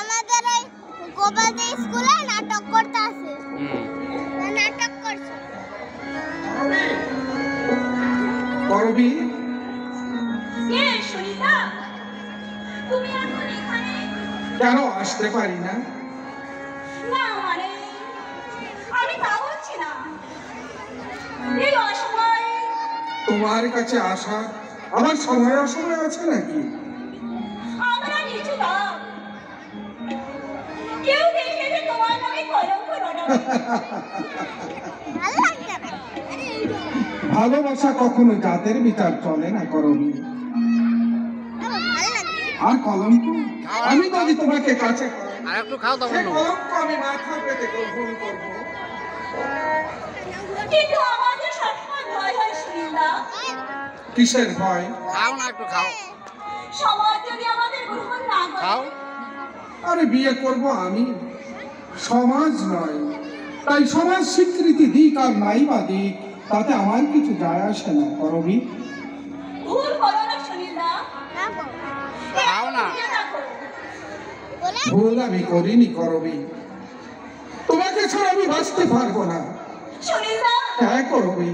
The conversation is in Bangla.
আমাদের এই গোপালদি স্কুলে নাটক করতে আছে। নাটক করছে। করবি? কে সুনিতা? তুমি এখন এখানে? কেন আসতে পারি না? না মানে আমি তা বলছি না। এই অসময়ে তোমার কাছে আসা আমার সময় অসময় আছে নাকি? আমরা নিচু দাও। কেউ দেখে যে তোমার নামে কলঙ্ক রটাবে। ভালো লাগছে না। ভালোবাসা কখনো জাতের বিচার চলে না করবি। ভালো লাগছে। আর কলঙ্ক আমি যদি তোমাকে কাছে আর একটু খাও তখন সে কলঙ্ক আমি মাথা পেতে গ্রহণ করব। কিন্তু আমাদের সবসময় ভয় হয় সুনিতা। কিসের ভয়? খাও না, একটু খাও। সমাজ যদি আমাদের গ্রহণ না করে। খাও। আরে বিয়ে করব আমি, সমাজ নয়। তাই সমাজ স্বীকৃতি দিক আর নাই বা দিক তাতে আমার কিছু যায় আসে না করবি। ভুল করো না সুনিতা। খাও না। ভুল আমি করিনি করবি। তোমাকে ছাড়া আমি বাঁচতে পারবো না। সুনিতা হ্যাঁ করবি।